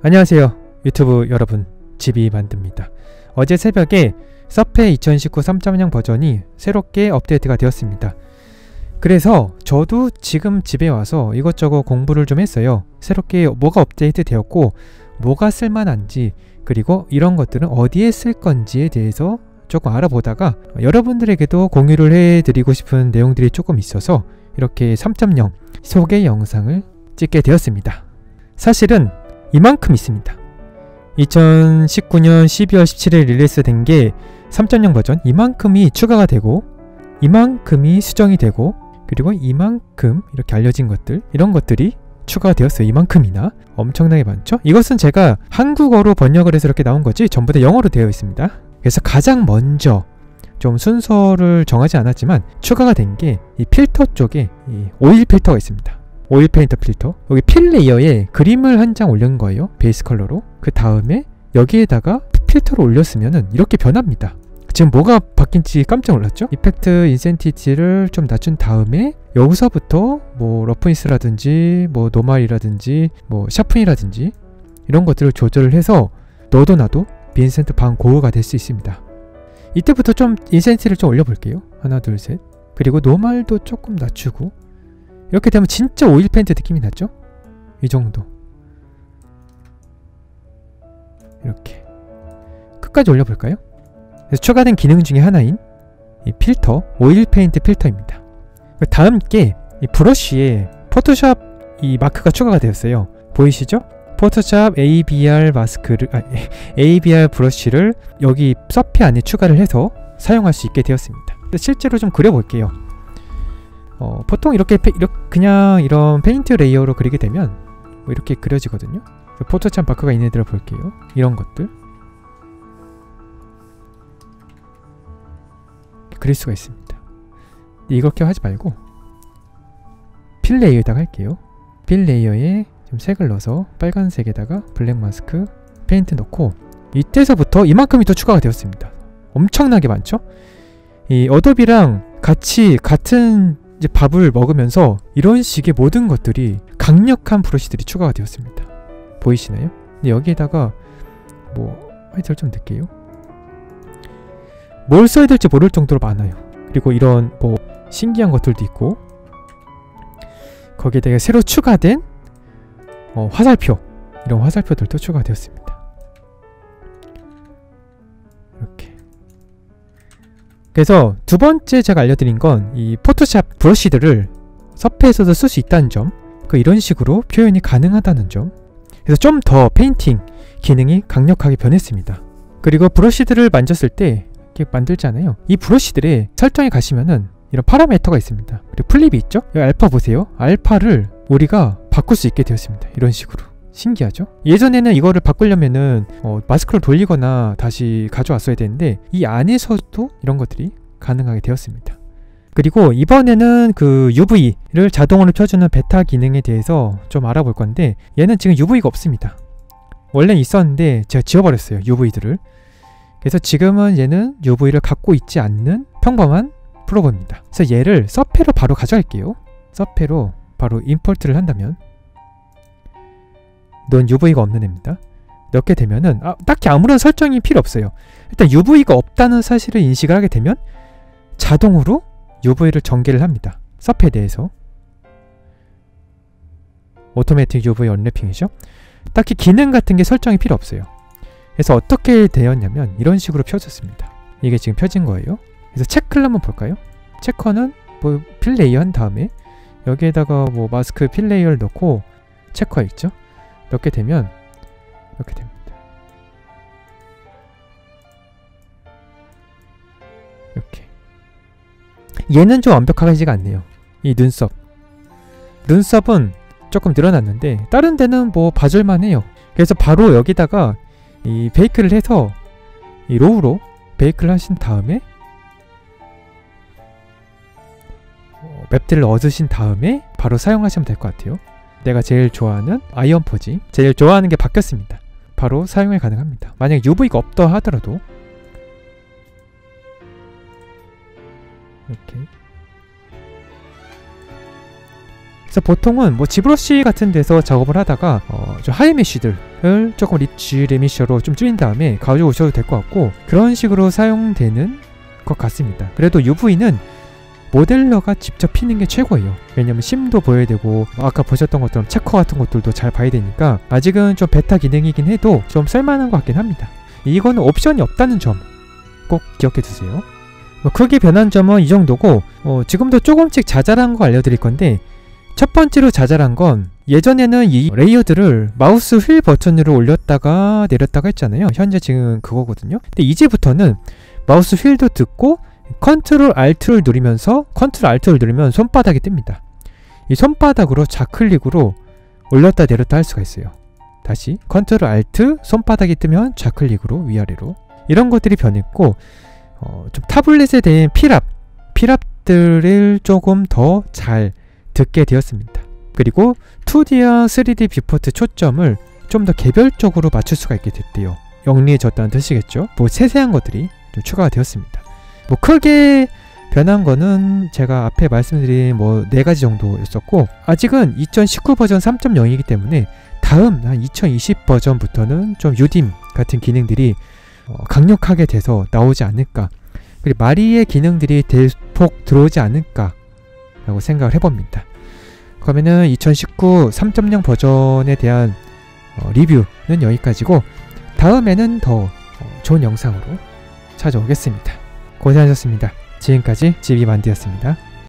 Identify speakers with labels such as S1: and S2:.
S1: 안녕하세요 유튜브 여러분, 집이 만듭니다. 어제 새벽에 서페 2019 3.0 버전이 새롭게 업데이트가 되었습니다. 그래서 저도 지금 집에 와서 이것저것 공부를 좀 했어요. 새롭게 뭐가 업데이트 되었고 뭐가 쓸만한지, 그리고 이런 것들은 어디에 쓸 건지에 대해서 조금 알아보다가 여러분들에게도 공유를 해드리고 싶은 내용들이 조금 있어서 이렇게 3.0 소개 영상을 찍게 되었습니다. 사실은 이만큼 있습니다. 2019년 12월 17일 릴리스 된 게 3.0 버전, 이만큼이 추가가 되고 이만큼이 수정이 되고, 그리고 이만큼 이렇게 알려진 것들, 이런 것들이 추가가 되었어요. 이만큼이나. 엄청나게 많죠? 이것은 제가 한국어로 번역을 해서 이렇게 나온 거지 전부 다 영어로 되어 있습니다. 그래서 가장 먼저 좀 순서를 정하지 않았지만 추가가 된 게 이 필터 쪽에 이 오일 필터가 있습니다. 오일 페인터 필터. 여기 필 레이어에 그림을 한 장 올린 거예요. 베이스 컬러로. 그 다음에 여기에다가 필터를 올렸으면은 이렇게 변합니다. 지금 뭐가 바뀐지 깜짝 놀랐죠? 이펙트 인센티티를 좀 낮춘 다음에 여기서부터 뭐 러프니스라든지 뭐 노말이라든지 뭐 샤픈이라든지 이런 것들을 조절을 해서 너도 나도 빈센트 반 고흐가 될 수 있습니다. 이때부터 좀 인센티티를 좀 올려볼게요. 하나 둘 셋. 그리고 노말도 조금 낮추고, 이렇게 되면 진짜 오일 페인트 느낌이 나죠? 이 정도. 이렇게 끝까지 올려볼까요? 그래서 추가된 기능 중에 하나인 이 필터, 오일 페인트 필터입니다. 다음 게 이 브러쉬에 포토샵 이 마크가 추가가 되었어요. 보이시죠? 포토샵 ABR 마스크를 ABR 브러쉬를 여기 서페 안에 추가를 해서 사용할 수 있게 되었습니다. 실제로 좀 그려볼게요. 보통 이렇게 그냥 이런 페인트 레이어로 그리게 되면 뭐 이렇게 그려지거든요. 포토샵 마크가 있는 애들을 볼게요. 이런 것들 그릴 수가 있습니다. 이렇게 하지 말고 필 레이어에다가 할게요. 필 레이어에 좀 색을 넣어서 빨간색에다가 블랙 마스크 페인트 넣고, 이때서부터 이만큼이 더 추가가 되었습니다. 엄청나게 많죠? 이 어도비랑 같은 이제 밥을 먹으면서 이런 식의 모든 것들이, 강력한 브러쉬들이 추가가 되었습니다. 보이시나요? 근데 여기에다가 뭐 하여튼 좀 넣을게요. 뭘 써야 될지 모를 정도로 많아요. 그리고 이런 뭐 신기한 것들도 있고, 거기에다가 새로 추가된 화살표, 이런 화살표들도 추가되었습니다. 이렇게. 그래서 두 번째 제가 알려드린 건 이 포토샵 브러쉬들을 서페에서도 쓸 수 있다는 점, 이런 식으로 표현이 가능하다는 점. 그래서 좀 더 페인팅 기능이 강력하게 변했습니다. 그리고 브러쉬들을 만졌을 때 이렇게 만들잖아요. 이 브러쉬들의 설정에 가시면은 이런 파라미터가 있습니다. 그리고 플립이 있죠? 여기 알파 보세요. 알파를 우리가 바꿀 수 있게 되었습니다. 이런 식으로. 신기하죠? 예전에는 이거를 바꾸려면은 마스크를 돌리거나 다시 가져왔어야 되는데 이 안에서도 이런 것들이 가능하게 되었습니다. 그리고 이번에는 그 UV를 자동으로 켜주는 베타 기능에 대해서 좀 알아볼 건데, 얘는 지금 UV가 없습니다. 원래 있었는데 제가 지워버렸어요, UV들을. 그래서 지금은 얘는 UV를 갖고 있지 않는 평범한 프로브입니다. 그래서 얘를 서페로 바로 가져갈게요. 서페로 바로 임포트를 한다면, 넌 UV가 없는 애입니다. 넣게 되면은 딱히 아무런 설정이 필요 없어요. 일단 UV가 없다는 사실을 인식을 하게 되면 자동으로 UV를 전개를 합니다. 서페에 대해서. 오토매틱 UV 언래핑이죠. 딱히 기능 같은 게 설정이 필요 없어요. 그래서 어떻게 되었냐면 이런 식으로 펴졌습니다. 이게 지금 펴진 거예요. 그래서 체크를 한번 볼까요? 체커는 뭐 필 레이어 한 다음에 여기에다가 뭐 마스크 필 레이어를 넣고 체커 있죠? 넣게 되면 이렇게 됩니다. 이렇게. 얘는 좀 완벽하지가 않네요. 이 눈썹은 조금 늘어났는데 다른 데는 뭐 봐줄만 해요. 그래서 바로 여기다가 이 베이크를 해서 이 로우로 베이크를 하신 다음에 맵들을 얻으신 다음에 바로 사용하시면 될 것 같아요. 내가 제일 좋아하는 아이언 포지, 제일 좋아하는 게 바뀌었습니다. 바로 사용이 가능합니다. 만약 UV가 없다 하더라도 이렇게 그래서 보통은 뭐 지브러시 같은 데서 작업을 하다가 좀 하이 메쉬들을 조금 리치 레미셔로 좀 줄인 다음에 가지고 오셔도 될 것 같고, 그런 식으로 사용되는 것 같습니다. 그래도 UV는 모델러가 직접 피는 게 최고예요. 왜냐면 심도 보여야 되고, 아까 보셨던 것처럼 체커 같은 것들도 잘 봐야 되니까 아직은 좀 베타 기능이긴 해도 좀 쓸만한 것 같긴 합니다. 이거는 옵션이 없다는 점 꼭 기억해 두세요. 크게 변한 점은 이 정도고, 지금도 조금씩 자잘한 거 알려드릴 건데, 첫 번째로 자잘한 건, 예전에는 이 레이어드를 마우스 휠 버튼으로 올렸다가 내렸다가 했잖아요. 현재 지금 그거거든요. 근데 이제부터는 마우스 휠도 듣고 컨트롤 알트를 누르면서, 컨트롤 알트를 누르면 손바닥이 뜹니다. 이 손바닥으로 좌클릭으로 올렸다 내렸다 할 수가 있어요. 다시 컨트롤 알트, 손바닥이 뜨면 좌클릭으로 위아래로, 이런 것들이 변했고, 좀 타블렛에 대한 필압들을 조금 더 잘 듣게 되었습니다. 그리고 2D와 3D 뷰포트 초점을 좀 더 개별적으로 맞출 수가 있게 됐대요. 영리해졌다는 뜻이겠죠. 뭐 세세한 것들이 좀 추가가 되었습니다. 뭐 크게 변한 거는 제가 앞에 말씀드린 뭐 4가지 정도였었고, 아직은 2019 버전 3.0이기 때문에 다음 한 2020 버전부터는 좀 UDIM 같은 기능들이 강력하게 돼서 나오지 않을까, 그리고 마리의 기능들이 대폭 들어오지 않을까 라고 생각을 해봅니다. 그러면은 2019 3.0 버전에 대한 리뷰는 여기까지고, 다음에는 더 좋은 영상으로 찾아오겠습니다. 고생하셨습니다. 지금까지 GB만두였습니다.